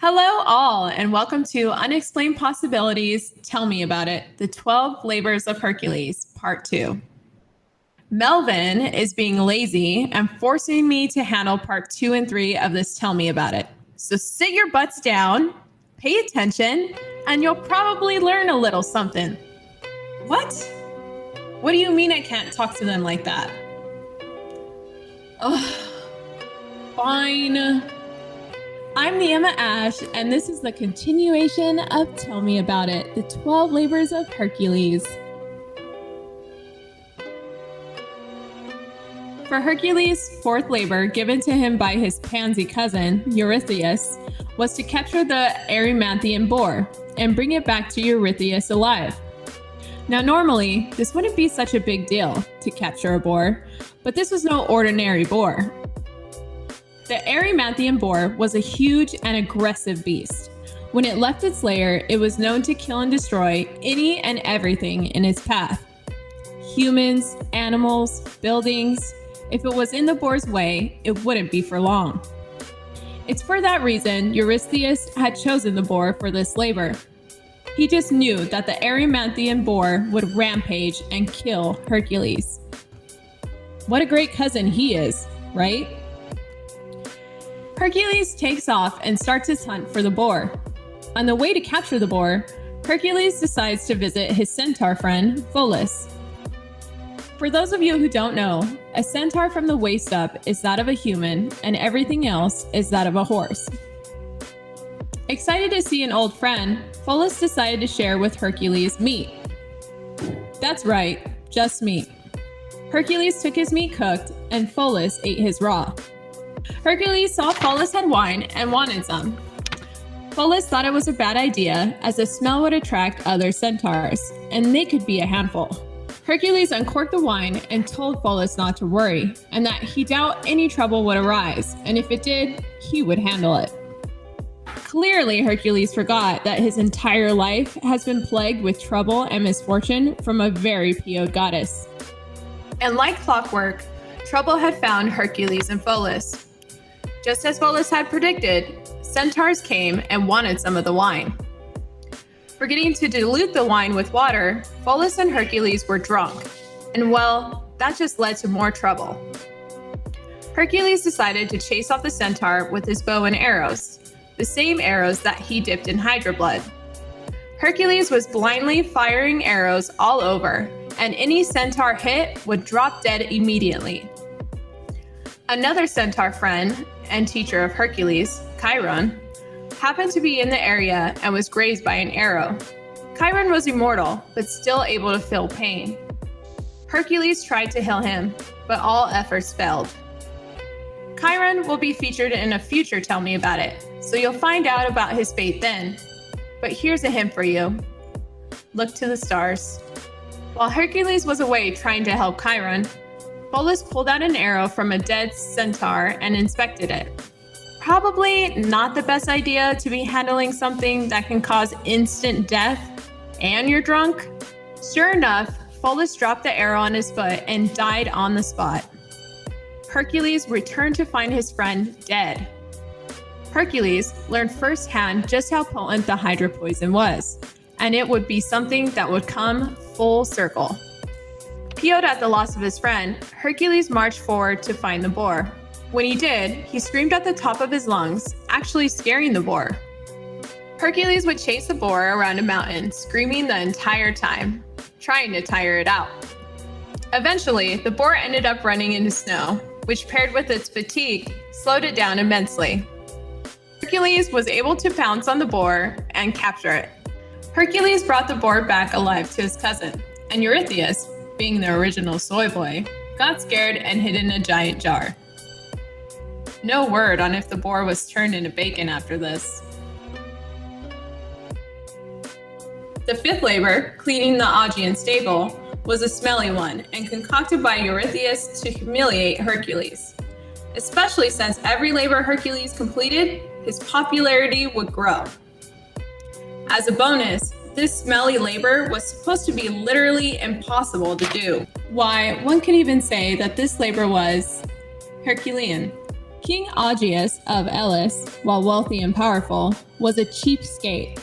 Hello, all, and welcome to Unexplained Possibilities. Tell Me About It, the 12 Labors of Hercules, Part 2. Melvin is being lazy and forcing me to handle Part 2 and 3 of this Tell Me About It. So sit your butts down, pay attention, and you'll probably learn a little something. What? What do you mean I can't talk to them like that? Ugh. Fine. I'm Neima Ash, and this is the continuation of Tell Me About It, the 12 Labors of Hercules. For Hercules' fourth labor, given to him by his pansy cousin, Eurystheus, was to capture the Erymanthian boar and bring it back to Eurystheus alive. Now, normally, this wouldn't be such a big deal to capture a boar, but this was no ordinary boar. The Erymanthian boar was a huge and aggressive beast. When it left its lair, it was known to kill and destroy any and everything in its path. Humans, animals, buildings. If it was in the boar's way, it wouldn't be for long. It's for that reason Eurystheus had chosen the boar for this labor. He just knew that the Erymanthian boar would rampage and kill Hercules. What a great cousin he is, right? Hercules takes off and starts his hunt for the boar. On the way to capture the boar, Hercules decides to visit his centaur friend, Pholus. For those of you who don't know, a centaur from the waist up is that of a human, and everything else is that of a horse. Excited to see an old friend, Pholus decided to share with Hercules meat. That's right, just meat. Hercules took his meat cooked, and Pholus ate his raw. Hercules saw Pholus had wine and wanted some. Pholus thought it was a bad idea, as the smell would attract other centaurs, and they could be a handful. Hercules uncorked the wine and told Pholus not to worry, and that he doubted any trouble would arise, and if it did, he would handle it. Clearly, Hercules forgot that his entire life has been plagued with trouble and misfortune from a very PO'd goddess. And like clockwork, trouble had found Hercules and Pholus. Just as Pholus had predicted, centaurs came and wanted some of the wine. Forgetting to dilute the wine with water, Pholus and Hercules were drunk, and well, that just led to more trouble. Hercules decided to chase off the centaur with his bow and arrows, the same arrows that he dipped in Hydra blood. Hercules was blindly firing arrows all over, and any centaur hit would drop dead immediately. Another centaur friend and teacher of Hercules, Chiron, happened to be in the area and was grazed by an arrow. Chiron was immortal, but still able to feel pain. Hercules tried to heal him, but all efforts failed. Chiron will be featured in a future Tell Me About It, so you'll find out about his fate then. But here's a hint for you. Look to the stars. While Hercules was away trying to help Chiron, Pholus pulled out an arrow from a dead centaur and inspected it. Probably not the best idea to be handling something that can cause instant death, and you're drunk. Sure enough, Pholus dropped the arrow on his foot and died on the spot. Hercules returned to find his friend dead. Hercules learned firsthand just how potent the Hydra poison was, and it would be something that would come full circle. PO'd at the loss of his friend, Hercules marched forward to find the boar. When he did, he screamed at the top of his lungs, actually scaring the boar. Hercules would chase the boar around a mountain, screaming the entire time, trying to tire it out. Eventually, the boar ended up running into snow, which paired with its fatigue, slowed it down immensely. Hercules was able to pounce on the boar and capture it. Hercules brought the boar back alive to his cousin, and Eurystheus, being the original soy boy, got scared and hid in a giant jar. No word on if the boar was turned into bacon after this. The fifth labor, cleaning the Augean stable, was a smelly one and concocted by Eurystheus to humiliate Hercules. Especially since every labor Hercules completed, his popularity would grow. As a bonus, this smelly labor was supposed to be literally impossible to do. Why, one could even say that this labor was Herculean. King Augeas of Elis, while wealthy and powerful, was a cheapskate.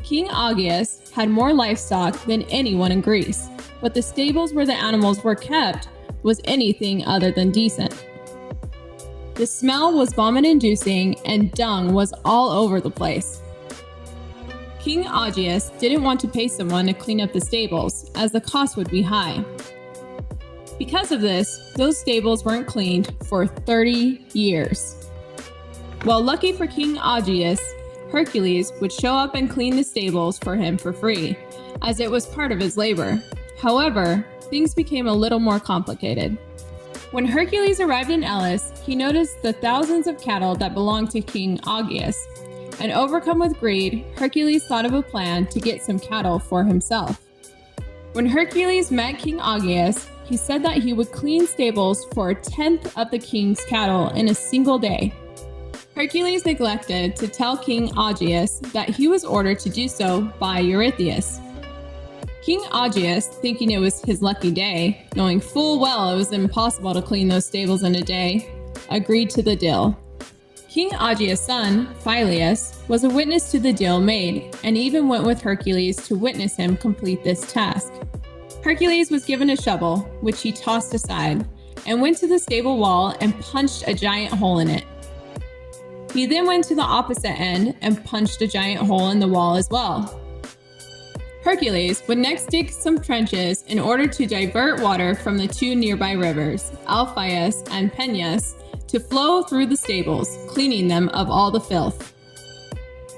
King Augeas had more livestock than anyone in Greece, but the stables where the animals were kept was anything other than decent. The smell was vomit-inducing and dung was all over the place. King Augeas didn't want to pay someone to clean up the stables, as the cost would be high. Because of this, those stables weren't cleaned for 30 years. Well, lucky for King Augeas, Hercules would show up and clean the stables for him for free, as it was part of his labor. However, things became a little more complicated. When Hercules arrived in Elis, he noticed the thousands of cattle that belonged to King Augeas, and overcome with greed, Hercules thought of a plan to get some cattle for himself. When Hercules met King Augeas, he said that he would clean stables for a tenth of the king's cattle in a single day. Hercules neglected to tell King Augeas that he was ordered to do so by Eurystheus. King Augeas, thinking it was his lucky day, knowing full well it was impossible to clean those stables in a day, agreed to the deal. King Augeas' son, Phyleus, was a witness to the deal made, and even went with Hercules to witness him complete this task. Hercules was given a shovel, which he tossed aside, and went to the stable wall and punched a giant hole in it. He then went to the opposite end and punched a giant hole in the wall as well. Hercules would next dig some trenches in order to divert water from the two nearby rivers, Alpheus and Peneus, to flow through the stables, cleaning them of all the filth.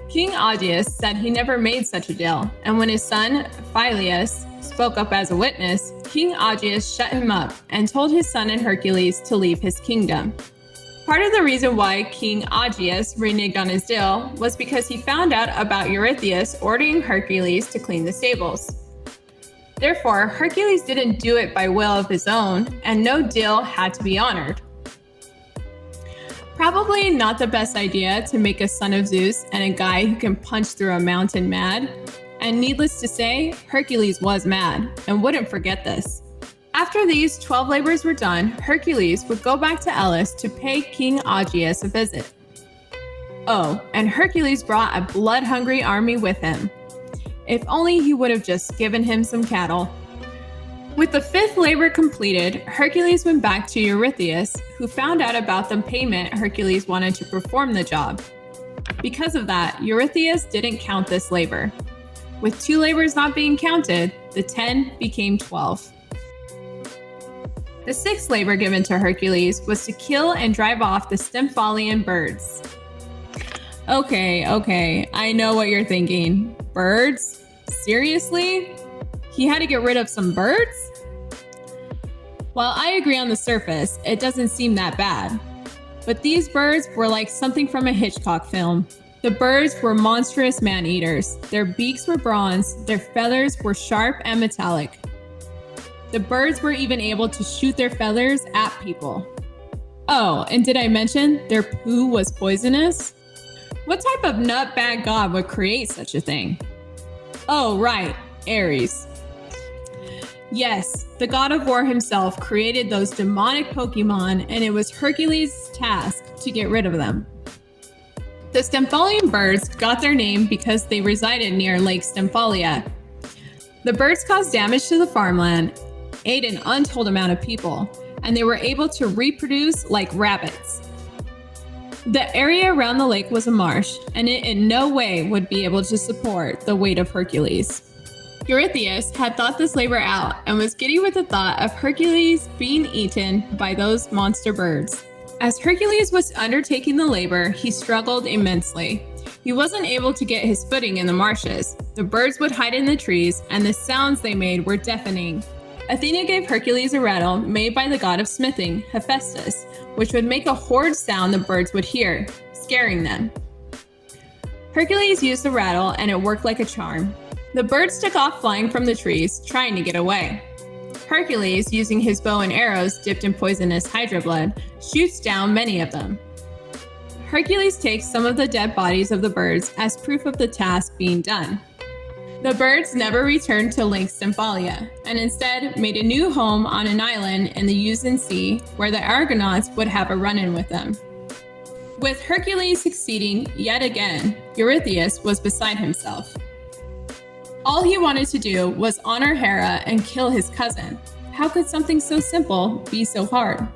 King Augeas said he never made such a deal, and when his son, Phyleus, spoke up as a witness, King Augeas shut him up and told his son and Hercules to leave his kingdom. Part of the reason why King Augeas reneged on his deal was because he found out about Eurystheus ordering Hercules to clean the stables. Therefore, Hercules didn't do it by will of his own, and no deal had to be honored. Probably not the best idea to make a son of Zeus and a guy who can punch through a mountain mad. And needless to say, Hercules was mad and wouldn't forget this. After these 12 labors were done, Hercules would go back to Elis to pay King Augeas a visit. Oh, and Hercules brought a blood-hungry army with him. If only he would have just given him some cattle. With the 5th labor completed, Hercules went back to Eurystheus, who found out about the payment Hercules wanted to perform the job. Because of that, Eurystheus didn't count this labor. With 2 labors not being counted, the 10 became 12. The 6th labor given to Hercules was to kill and drive off the Stymphalian birds. Okay, I know what you're thinking. Birds? Seriously? He had to get rid of some birds? While I agree on the surface, it doesn't seem that bad. But these birds were like something from a Hitchcock film. The birds were monstrous man-eaters. Their beaks were bronze, their feathers were sharp and metallic. The birds were even able to shoot their feathers at people. Oh, and did I mention their poo was poisonous? What type of nutbag god would create such a thing? Oh, right, Ares. Yes, the god of war himself created those demonic Pokemon, and it was Hercules' task to get rid of them. The Stymphalian birds got their name because they resided near Lake Stymphalia. The birds caused damage to the farmland, ate an untold amount of people, and they were able to reproduce like rabbits. The area around the lake was a marsh, and it in no way would be able to support the weight of Hercules. Eurystheus had thought this labor out and was giddy with the thought of Hercules being eaten by those monster birds. As Hercules was undertaking the labor, he struggled immensely. He wasn't able to get his footing in the marshes. The birds would hide in the trees, and the sounds they made were deafening. Athena gave Hercules a rattle made by the god of smithing, Hephaestus, which would make a horrid sound the birds would hear, scaring them. Hercules used the rattle, and it worked like a charm. The birds took off flying from the trees, trying to get away. Hercules, using his bow and arrows dipped in poisonous hydra blood, shoots down many of them. Hercules takes some of the dead bodies of the birds as proof of the task being done. The birds never returned to Lake Stymphalia, and instead made a new home on an island in the Euxine Sea where the Argonauts would have a run-in with them. With Hercules succeeding yet again, Eurystheus was beside himself. All he wanted to do was honor Hera and kill his cousin. How could something so simple be so hard?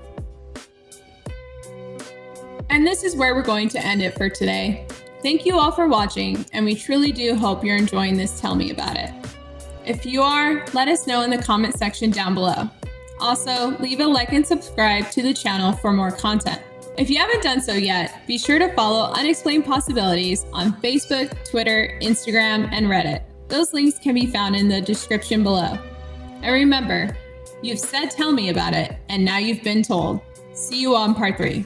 And this is where we're going to end it for today. Thank you all for watching, and we truly do hope you're enjoying this Tell Me About It. If you are, let us know in the comment section down below. Also, leave a like and subscribe to the channel for more content. If you haven't done so yet, be sure to follow Unexplained Possibilities on Facebook, Twitter, Instagram, and Reddit. Those links can be found in the description below. And remember, you've said tell me about it, and now you've been told. See you on part 3.